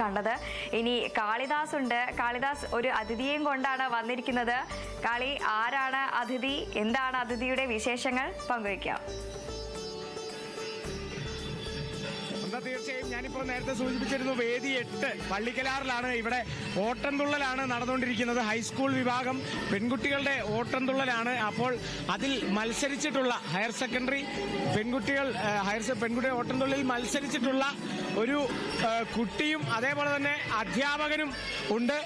കണ്ടത്. ഇനി കാളിദാസ് ഉണ്ട്. കാളിദാസ് ഒരു അതിഥിയെയും കൊണ്ടാണ് വന്നിരിക്കുന്നത്. കാളി, ആരാണ് അതിഥി? എന്താണ് അതിഥിയുടെ വിശേഷങ്ങൾ? പങ്കുവയ്ക്കാം. തീർച്ചയായും ഞാനിപ്പോൾ നേരത്തെ സൂചിപ്പിച്ചിരുന്നു, വേദി 8 പള്ളിക്കലാറിലാണ്. ഇവിടെ ഓട്ടംതുള്ളലാണ് നടന്നുകൊണ്ടിരിക്കുന്നത്. ഹൈസ്കൂൾ വിഭാഗം പെൺകുട്ടികളുടെ ഓട്ടംതുള്ളലാണ്. അപ്പോൾ അതിൽ മത്സരിച്ചിട്ടുള്ള ഹയർ സെക്കൻഡറി പെൺകുട്ടികളുടെ ഓട്ടംതുള്ളിൽ മത്സരിച്ചിട്ടുള്ള ഒരു കുട്ടിയും അതേപോലെ തന്നെ അധ്യാപകനും ഉണ്ട്.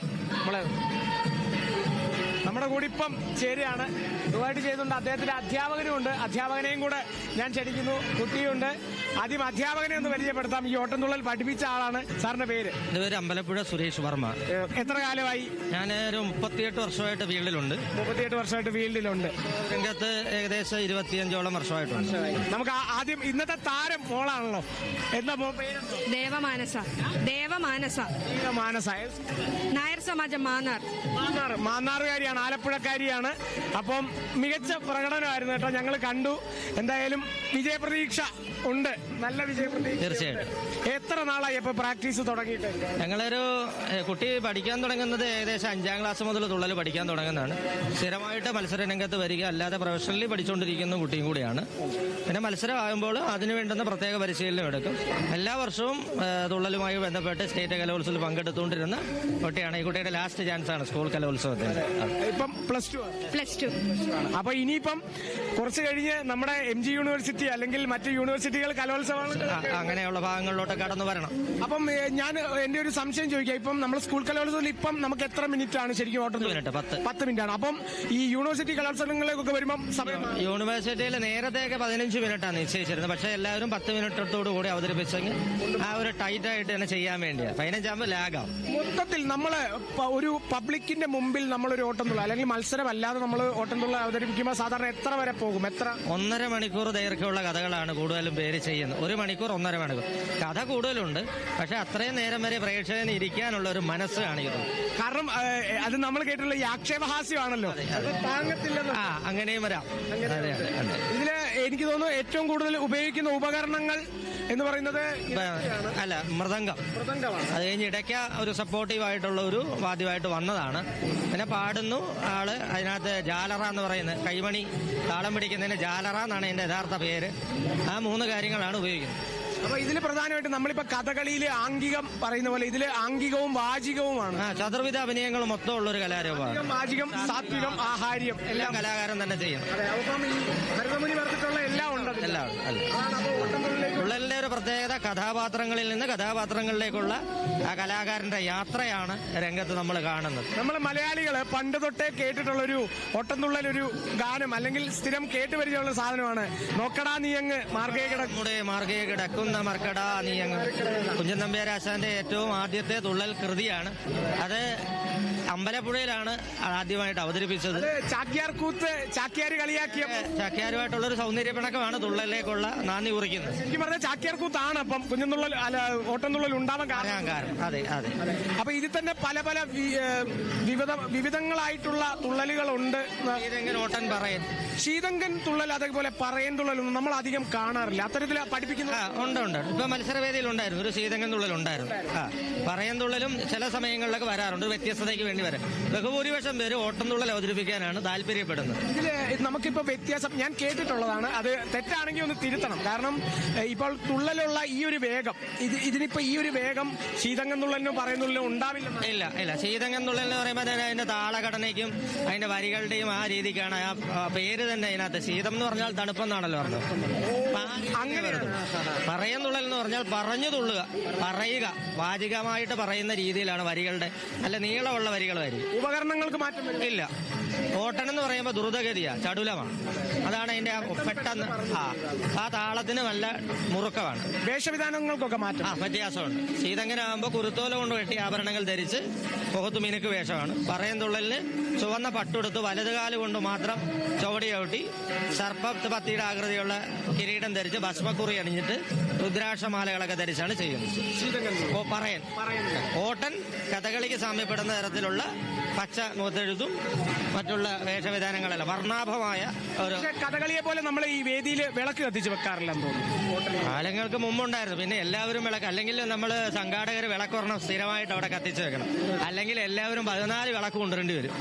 നമ്മുടെ കൂടെ ഇപ്പം ചേരുകയാണ്. ഇതുമായിട്ട് ചെയ്തുകൊണ്ട് അദ്ദേഹത്തിന്റെ അധ്യാപകനും ഉണ്ട്. അധ്യാപകനെയും കൂടെ ഞാൻ ക്ഷണിക്കുന്നു. കുട്ടിയുണ്ട്. ആദ്യം അധ്യാപകനെ ഒന്ന് പരിചയപ്പെടുത്താം. ഈ ഓട്ടംതുള്ളൽ പഠിപ്പിച്ച ആളാണ്. സാറിന്റെ പേര്? എന്റെ പേര് അമ്പലപ്പുഴ സുരേഷ് വർമ്മ. എത്ര കാലമായി? ഞാൻ ഒരു 38 വർഷമായിട്ട് ഫീൽഡിലുണ്ട്. 38 വർഷമായിട്ട് ഫീൽഡിലുണ്ട്. രംഗത്ത് ഏകദേശം 25ഓളം വർഷമായിട്ടുണ്ട്. നമുക്ക് ആദ്യം ഇന്നത്തെ താരം മോളാണല്ലോ. എന്താ പേരെന്തോ? ദേവമാനസ. നായർ സമാജം മാന്നാറുകാരിയാണ്, ആലപ്പുഴക്കാരിയാണ്. അപ്പം മികച്ച പ്രകടനമായിരുന്നു കേട്ടോ, ഞങ്ങൾ കണ്ടു. എന്തായാലും വിജയപ്രതീക്ഷ ഉണ്ട്, നല്ല വിജയപ്രതീക്ഷ. തീർച്ചയായിട്ടും. എത്ര നാളായി ഇപ്പൊ പ്രാക്ടീസ് തുടങ്ങിയിട്ട്? ഞങ്ങളൊരു കുട്ടി പഠിക്കാൻ തുടങ്ങുന്നത് ഏകദേശം 5ാം ക്ലാസ് മുതൽ തുള്ളൽ പഠിക്കാൻ തുടങ്ങുന്നതാണ്. സ്ഥിരമായിട്ട് മത്സര രംഗത്ത് വരിക, അല്ലാതെ പ്രൊഫഷണലി പഠിച്ചുകൊണ്ടിരിക്കുന്ന കുട്ടിയും കൂടിയാണ്. പിന്നെ മത്സരമാകുമ്പോൾ അതിനു വേണ്ടുന്ന പ്രത്യേക പരിശീലനം എടുക്കും. എല്ലാ വർഷവും തുള്ളലുമായി ബന്ധപ്പെട്ട് സ്റ്റേറ്റ് കലോത്സവത്തിൽ പങ്കെടുത്തുകൊണ്ടിരുന്ന കുട്ടിയാണ്. ഈ കുട്ടിയുടെ ലാസ്റ്റ് ചാൻസ് ആണ് സ്കൂൾ കലോത്സവത്തിൽ. ഇപ്പം പ്ലസ് ടു. അപ്പൊ ഇനിയിപ്പം കുറച്ച് കഴിഞ്ഞ് നമ്മുടെ MG യൂണിവേഴ്സിറ്റി അല്ലെങ്കിൽ മറ്റ് യൂണിവേഴ്സിറ്റികൾ കലോത്സവങ്ങൾ അങ്ങനെയുള്ള ഭാഗങ്ങളിലോട്ട് കടന്നു വരണം. അപ്പം ഞാൻ എന്റെ ഒരു സംശയം ചോദിക്കാം. ഇപ്പം നമ്മൾ സ്കൂൾ കലോത്സവത്തിൽ ഇപ്പം നമുക്ക് എത്ര മിനിറ്റ് ആണ് ശരിക്കും ഓട്ടം? 10 മിനിറ്റ് ആണ്. അപ്പം ഈ യൂണിവേഴ്സിറ്റി കലോത്സവങ്ങളിലേക്കൊക്കെ വരുമ്പം സമയം? യൂണിവേഴ്സിറ്റിയിൽ നേരത്തെയൊക്കെ 15 മിനിറ്റാണ് നിശ്ചയിച്ചിരുന്നത്. പക്ഷെ എല്ലാവരും 10 മിനിറ്റോടു കൂടി അവതരിപ്പിച്ചെങ്കിൽ ആ ഒരു ടൈറ്റ് ആയിട്ട് തന്നെ ചെയ്യാൻ വേണ്ടിയാണ്. 15 ആകുമ്പോൾ ലാഗാവും. മൊത്തത്തിൽ നമ്മൾ ഒരു പബ്ലിക്കിന്റെ മുമ്പിൽ നമ്മളൊരു ഓട്ടംതുള്ള അല്ലെങ്കിൽ മത്സരമല്ലാതെ നമ്മൾ ഓട്ടംതുള്ള അവതരിപ്പിക്കുമ്പോൾ സാധാരണ എത്ര വരെ പോകും? 1.5 മണിക്കൂർ ദൈർഘ്യമുള്ള കഥകളാണ് കൂടുതലും പേര് ചെയ്യുന്നത്. 1 മണിക്കൂർ 1.5 മണിക്കൂർ കഥ കൂടുതലുണ്ട്. പക്ഷെ അത്രയും നേരം വരെ പ്രേക്ഷകന് ഇരിക്കാനുള്ള ഒരു മനസ്സ് കാണിക്കുന്നു. കാരണം അത് നമ്മൾ കേട്ടിട്ടുള്ള ഈ ആക്ഷേപഹാസ്യമാണല്ലോ, അങ്ങനെയും വരാം. ഇതില് എനിക്ക് തോന്നുന്നു ഏറ്റവും കൂടുതൽ ഉപയോഗിക്കുന്ന ഉപകരണങ്ങൾ എന്ന് പറയുന്നത് മൃദംഗമാണ്. അത് കഴിഞ്ഞ് ഇടയ്ക്ക ഒരു സപ്പോർട്ടീവ് ആയിട്ടുള്ള ഒരു വാദ്യമായിട്ട് വന്നതാണ്. പിന്നെ പാടുന്നു ആള്. അതിനകത്ത് ജാലറ എന്ന് പറയുന്നത് കൈമണി താളം പിടിക്കുന്നതിന് ജാലറ എന്നാണ് അതിന്റെ യഥാർത്ഥ പേര്. ആ 3 കാര്യങ്ങളാണ് ഉപയോഗിക്കുന്നത്. അപ്പൊ ഇതില് പ്രധാനമായിട്ട് നമ്മളിപ്പോ കഥകളിയില് ആംഗികം പറയുന്ന പോലെ ഇതില് ആംഗികവും വാചികവുമാണ്. ചതുർവിധ അഭിനയങ്ങൾ മൊത്തം ഉള്ളൊരു കലാരൂപമാണ്. വാചികം, സാത്വികം, ആഹാര്യം എല്ലാം കലാകാരൻ തന്നെ ചെയ്യും. എല്ലാം തുള്ളലിന്റെ ഒരു പ്രത്യേകത കഥാപാത്രങ്ങളിൽ നിന്ന് കഥാപാത്രങ്ങളിലേക്കുള്ള ആ കലാകാരന്റെ യാത്രയാണ് രംഗത്ത് നമ്മൾ കാണുന്നത്. നമ്മൾ മലയാളികള് പണ്ട് തൊട്ടേ കേട്ടിട്ടുള്ളൊരു ഓട്ടംതുള്ളലൊരു ഗാനം അല്ലെങ്കിൽ സ്ഥിരം കേട്ടുപരിചയമുള്ള സാധനമാണ് നോക്കടാ നീയങ്ങ് മാർഗേ കിടക്കുന്ന മർക്കടാ നീയങ്ങ്. കുഞ്ചൻ നമ്പ്യാരാശാന്റെ ഏറ്റവും ആദ്യത്തെ തുള്ളൽ കൃതിയാണ്. അത് അമ്പലപ്പുഴയിലാണ് ആദ്യമായിട്ട് അവതരിപ്പിച്ചത്. ചാക്യാര് കളിയാക്കിയ ചാക്യാരുമായിട്ടുള്ളൊരു സൗന്ദര്യപ്പിണക്കമാണ് തുള്ളലിലേക്കുള്ള നാന്ദി കുറിക്കുന്നത്. ശരിക്കും പറഞ്ഞാൽ ചാക്യാർ കൂത്താണ് അപ്പം കുഞ്ഞുതുള്ളൽ ഓട്ടംതുള്ളൽ ഉണ്ടാവാൻ കാരണം. അതെ. അപ്പൊ ഇതിൽ തന്നെ പല പല വിവിധങ്ങളായിട്ടുള്ള തുള്ളലുകളുണ്ട്. ശീതങ്കൻ തുള്ളൽ, അതേപോലെ പറയൻ തുള്ളലൊന്നും നമ്മൾ അധികം കാണാറില്ല. അത്തരത്തിൽ പഠിപ്പിക്കുന്ന ഉണ്ട്. ഇപ്പൊ മത്സരവേദിയിൽ ഉണ്ടായിരുന്നു ഒരു ശീതങ്കൻ തുള്ളൽ ഉണ്ടായിരുന്നു. പറയൻ തുള്ളലും ചില സമയങ്ങളിലൊക്കെ വരാറുണ്ട്, വ്യത്യസ്തതയ്ക്ക് വേണ്ടി വരാം. ബഹുഭൂരിപക്ഷം പേര് ഓട്ടംതുള്ളൽ അവതരിപ്പിക്കാനാണ് താല്പര്യപ്പെടുന്നത്. ഇതില് നമുക്കിപ്പോ വ്യത്യാസം ഞാൻ കേട്ടിട്ടുള്ളതാണ്, അത് തെറ്റാണെങ്കിൽ ഒന്ന് തിരുത്തണം. കാരണം ഇപ്പോൾ തുള്ളലുള്ള ഈ ഒരു വേഗം, ഇതിനിപ്പോ ഈ ഒരു വേഗം ശീതങ്കൻ തുള്ളലിനും പറയുന്നുള്ളിലും ഉണ്ടാവില്ല. ഇല്ല. ശീതങ്കൻ തുള്ളൽ എന്ന് പറയുമ്പോൾ തന്നെ അതിന്റെ താളഘടനയ്ക്കും അതിന്റെ വരികളുടെയും ആ രീതിക്കാണ് ആ പേര് തന്നെ അതിനകത്ത്. ശീതം എന്ന് പറഞ്ഞാൽ തണുപ്പെന്നാണല്ലോ പറഞ്ഞത്. അങ്ങനെ പറയൻ തുള്ളൽ എന്ന് പറഞ്ഞാൽ പറഞ്ഞു തുള്ളുക, പറയുക, വാചികമായിട്ട് പറയുന്ന രീതിയിലാണ് വരികളുടെ നല്ല നീളമുള്ള വരികൾ വരിക. ഉപകരണങ്ങൾക്ക് മാറ്റം ഇല്ല. ഓട്ടൻ എന്ന് പറയുമ്പോൾ ദ്രുതഗതിയാ, ചടുലമാണ്. അതാണ് അതിന്റെ പെട്ടെന്ന് ആ താളത്തിന് നല്ല മുറുക്കമാണ്. വേഷവിധാനങ്ങൾക്കൊക്കെ മാറ്റം വ്യത്യാസമുണ്ട്. ശീതങ്കനാകുമ്പോൾ കുരുത്തോല കൊണ്ട് വെട്ടി ആഭരണങ്ങൾ ധരിച്ച് മുഖത്ത് മിനുക്ക് വേഷമാണ്. പറയൻ തുള്ളലിന് ചുവന്ന പട്ടുടുത്ത് വലതുകാല് കൊണ്ട് മാത്രം ചുവടി ചവിട്ടി സർപ്പപത്തിയുടെ ആകൃതിയുള്ള കിരീടം ധരിച്ച് ഭസ്മക്കുറി അണിഞ്ഞിട്ട് രുദ്രാക്ഷമാലകളൊക്കെ ധരിച്ചാണ് ചെയ്യുന്നത്. പറയൻ. ഓട്ടൻ കഥകളിക്ക് സാമ്യപ്പെടുന്ന തരത്തിലുള്ള പച്ച മുഖത്തെഴുതും മറ്റുള്ള വേഷവിധാനങ്ങളല്ല, വർണ്ണാഭമായ ഒരു പക്ഷേ കഥകളിയെ പോലെ നമ്മൾ ഈ വേദിയിൽ വിളക്ക് കത്തിച്ച് വെക്കാറില്ലെന്ന് തോന്നുന്നു. കാലങ്ങൾക്ക് മുമ്പുണ്ടായിരുന്നു. പിന്നെ എല്ലാവരും വിളക്ക്, അല്ലെങ്കിൽ നമ്മൾ സംഘാടകർ വിളക്കൊരെണ്ണം സ്ഥിരമായിട്ട് അവിടെ കത്തിച്ച് വെക്കണം. അല്ലെങ്കിൽ എല്ലാവരും 14 വിളക്ക് കൊണ്ടുവരേണ്ടി വരും.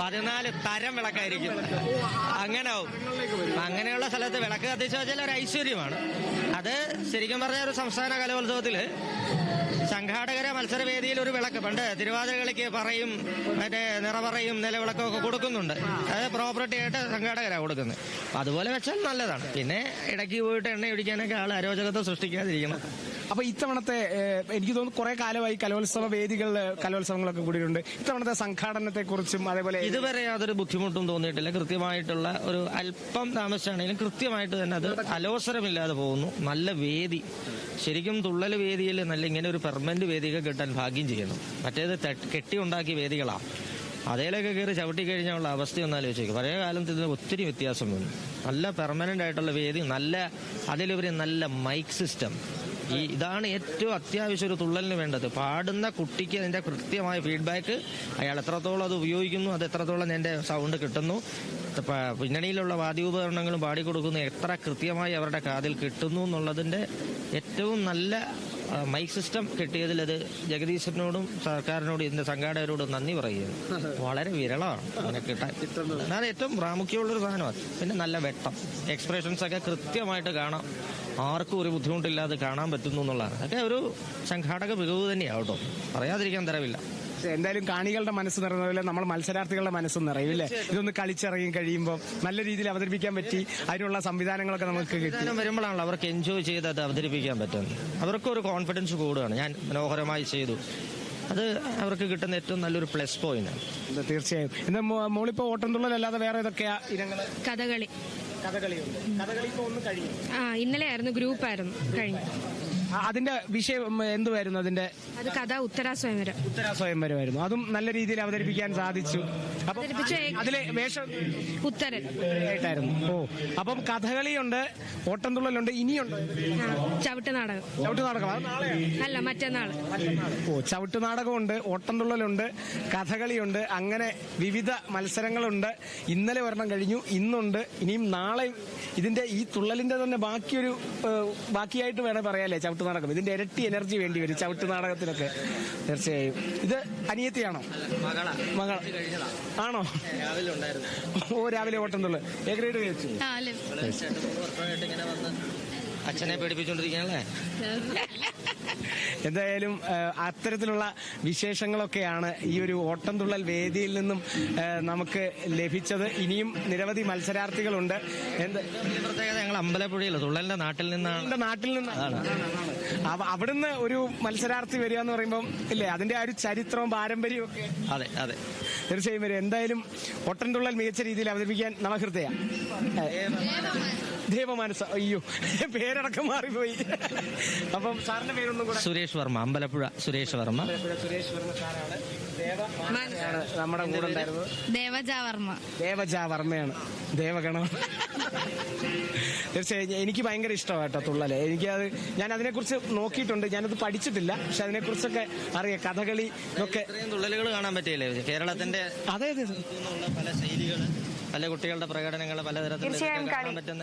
14 തരം വിളക്കായിരിക്കും. അങ്ങനെ ആവും. അങ്ങനെയുള്ള സ്ഥലത്ത് വിളക്ക് കത്തിച്ച് വെച്ചാൽ ഒരു ഐശ്വര്യമാണ്. അത് ശരിക്കും പറഞ്ഞ ഒരു സംസ്ഥാന കലോത്സവത്തില് സംഘാടകരെ മത്സരവേദിയിൽ ഒരു വിളക്ക്, പണ്ട് തിരുവാതിരകളിക്ക് പറയും മറ്റേ നിറപറയും നിലവിളക്കും ഒക്കെ കൊടുക്കുന്നുണ്ട്. അത് പ്രോപ്പർട്ടി ആയിട്ട് സംഘാടകരാണ് കൊടുക്കുന്നത്. അതുപോലെ വെച്ചാൽ നല്ലതാണ്. പിന്നെ ഇടയ്ക്ക് പോയിട്ട് എണ്ണ ഒഴിക്കാനൊക്കെ ആൾ അരോചകത്വം സൃഷ്ടിക്കാതിരിക്കണം. അപ്പൊ ഇത്തവണത്തെ എനിക്ക് തോന്നുന്നു കുറെ കാലമായി കലോത്സവ വേദികളിൽ കലോത്സവങ്ങളൊക്കെ കൂടിയിട്ടുണ്ട്. ഇത്തവണത്തെ സംഘാടനത്തെ കുറിച്ചും അതേപോലെ ഇതുവരെ യാതൊരു ബുദ്ധിമുട്ടും തോന്നിയിട്ടില്ല. കൃത്യമായിട്ടുള്ള ഒരു അല്പം താമസിച്ചാണെങ്കിലും കൃത്യമായിട്ട് തന്നെ അത് അലോസരമില്ലാതെ പോകുന്നു. നല്ല വേദി, ശരിക്കും തുള്ളൽ വേദിയിൽ നല്ല ഇങ്ങനെ ഒരു പെർമനന്റ് വേദികൾ കിട്ടാൻ ഭാഗ്യം ചെയ്യണം. മറ്റേത് കെട്ടിയുണ്ടാക്കിയ വേദികളാണ്. അതേലൊക്കെ കയറി ചവിട്ടി കഴിഞ്ഞുള്ള അവസ്ഥയൊന്നും ആലോചിക്കും. പഴയ കാലത്ത് ഇതിന് ഒത്തിരി വ്യത്യാസം വന്നു. നല്ല പെർമനന്റ് ആയിട്ടുള്ള വേദി, നല്ല അതിലുപരി നല്ല മൈക്ക് സിസ്റ്റം. ഇതാണ് ഏറ്റവും അത്യാവശ്യം ഒരു തുള്ളലിന് വേണ്ടത്. പാടുന്ന കുട്ടിക്ക് അതിന്റെ കൃത്യമായ ഫീഡ്ബാക്ക്, അയാൾ എത്രത്തോളം അത് ഉപയോഗിക്കുന്നു, അത് എത്രത്തോളം എൻ്റെ സൗണ്ട് കിട്ടുന്നു, പിന്നണിയിലുള്ള വാദ്യോപകരണങ്ങളും പാടിക്കൊടുക്കുന്നു എത്ര കൃത്യമായി അവരുടെ കാതിൽ കിട്ടുന്നു എന്നുള്ളതിന്റെ ഏറ്റവും നല്ല മൈക്ക് സിസ്റ്റം കിട്ടിയതിൽ അത് ജഗദീശനോടും സർക്കാരിനോടും ഇതിന്റെ സംഘാടകരോടും നന്ദി പറയുകയാണ്. വളരെ വിരളമാണ് അങ്ങനെ കിട്ടാൻ. അതാണ് ഏറ്റവും പ്രാമുഖ്യമുള്ളൊരു സാധനമാണ്. പിന്നെ നല്ല വെട്ടം, എക്സ്പ്രഷൻസ് ഒക്കെ കൃത്യമായിട്ട് കാണാം. ആർക്കും ഒരു ബുദ്ധിമുട്ടില്ലാതെ കാണാൻ പറ്റുന്നു എന്നുള്ളതാണ്. അതൊക്കെ ഒരു സംഘാടക മികവ് തന്നെയാവും കേട്ടോ, പറയാതിരിക്കാൻ തരവില്ല. എന്തായാലും കാണികളുടെ മനസ്സ് നിറഞ്ഞതുപോലെ നമ്മൾ മത്സരാർത്ഥികളുടെ മനസ്സും നിറയില്ലേ? ഇതൊന്ന് കളിച്ചിറങ്ങി കഴിയുമ്പോൾ നല്ല രീതിയിൽ അവതരിപ്പിക്കാൻ പറ്റി, അതിനുള്ള സംവിധാനങ്ങളൊക്കെ നമുക്ക് കിട്ടി വരുമ്പോഴാണല്ലോ അവർക്ക് എൻജോയ് ചെയ്ത് അത് അവതരിപ്പിക്കാൻ പറ്റുന്നത്. അവർക്കൊരു കോൺഫിഡൻസ് കൂടുകയാണ്. ഞാൻ മനോഹരമായി ചെയ്തു, അത് അവർക്ക് കിട്ടുന്ന ഏറ്റവും നല്ലൊരു പ്ലസ് പോയിന്റ് ആണ്. തീർച്ചയായും. ഇന്ന് മോളിപ്പോ ഓട്ടംതുള്ളലല്ലാതെ വേറെ ഏതൊക്കെയാ ഇനങ്ങൾ? കഥകളി. കഥകളിയുണ്ട്. കഥകളി ഇപ്പൊ ഒന്ന് കഴിഞ്ഞു. ഇന്നലെയായിരുന്നു, ഗ്രൂപ്പായിരുന്നു, കഴിഞ്ഞു. അതിന്റെ വിഷയം എന്തുവായിരുന്നു? അതിന്റെ അത് കഥ ഉത്തരാസ്വയംവരം. ഉത്തരാസ്വയംവരമായിരുന്നു. അതും നല്ല രീതിയിൽ അവതരിപ്പിക്കാൻ സാധിച്ചു. അപ്പം അതിലെ വേഷം ഉത്തരൻ ആയിട്ടായിരുന്നു. ഓ, അപ്പം കഥകളിയുണ്ട്, ഓട്ടംതുള്ളലുണ്ട്, ഇനിയുണ്ട് ചവിട്ട് നാടകം. ചവിട്ട് നാടകം അത് നാളെയാണ്. അല്ല, മറ്റന്നാള്. ഓ, ചവിട്ട് നാടകമുണ്ട്, ഓട്ടംതുള്ളലുണ്ട്, കഥകളിയുണ്ട്, അങ്ങനെ വിവിധ മത്സരങ്ങളുണ്ട്. ഇന്നലെ ഒരെണ്ണം കഴിഞ്ഞു, ഇന്നുണ്ട്, ഇനിയും നാളെയും. ഇതിന്റെ ഈ തുള്ളലിന്റെ തന്നെ ബാക്കിയായിട്ട് വേണേ പറയാല്ലേ ചവിട്ട് നാടകം. ഇതിന്റെ ഇരട്ടി എനർജി വേണ്ടി വരും ചവിട്ട് നാടകത്തിനൊക്കെ. തീർച്ചയായും. ഇത് അനിയത്തിയാണോ? മകൾ ആണോ? ഓ, രാവിലെ ഓട്ടംതുള്ളൽ എ ഗ്രേഡ് കഴിച്ചു. അച്ഛനെ പേടിപ്പിച്ചോണ്ടിരിക്കുകയാണല്ലേ. എന്തായാലും അത്തരത്തിലുള്ള വിശേഷങ്ങളൊക്കെയാണ് ഈ ഒരു ഓട്ടംതുള്ളൽ വേദിയിൽ നിന്നും നമുക്ക് ലഭിച്ചത്. ഇനിയും നിരവധി മത്സരാർത്ഥികളുണ്ട്. പ്രത്യേകത ഞങ്ങൾ അമ്പലപ്പുഴയില്ല, തുള്ളലിന്റെ നാട്ടിൽ നിന്നാണ്. നാട്ടിൽ നിന്നാണ്. അവിടുന്ന് ഒരു മത്സരാർത്ഥി വരിക എന്ന് പറയുമ്പോൾ ഇല്ലേ, അതിന്റെ ആ ഒരു ചരിത്രവും പാരമ്പര്യവും ഒക്കെ. അതെ അതെ, തീർച്ചയായും വരും. എന്തായാലും ഓട്ടംതുള്ളൽ മികച്ച രീതിയിൽ അവതരിപ്പിക്കാൻ നവഹൃദയ ദേവമാനസ. അയ്യോ, പേരടക്കം മാറിപ്പോയി. അപ്പം സാറിന്റെ പേരൊന്നും കൂടെ? സുരേഷ് വർമ്മ, അമ്പലപ്പുഴ സുരേഷ് വർമ്മ. സുരേഷ് വർമ്മ സാറാണ്. നമ്മുടെ കൂടെ ഉണ്ടായിരുന്നത് ദേവജ വർമ്മയാണ്. ദേവഗണം. തീർച്ചയായും എനിക്ക് ഭയങ്കര ഇഷ്ടമാണ് കേട്ടോ തുള്ളല്. എനിക്കത്, ഞാൻ അതിനെക്കുറിച്ച് നോക്കിയിട്ടുണ്ട്, ഞാനത് പഠിച്ചിട്ടില്ല, പക്ഷെ അതിനെക്കുറിച്ചൊക്കെ അറിയാം. കഥകളി ഒക്കെ തുള്ളലുകൾ കാണാൻ പറ്റിയില്ലേ കേരളത്തിന്റെ? അതെ, പല ശൈലികള്, പല കുട്ടികളുടെ പ്രകടനങ്ങൾ, പലതരത്തിലുള്ള കാണാൻ പറ്റുന്ന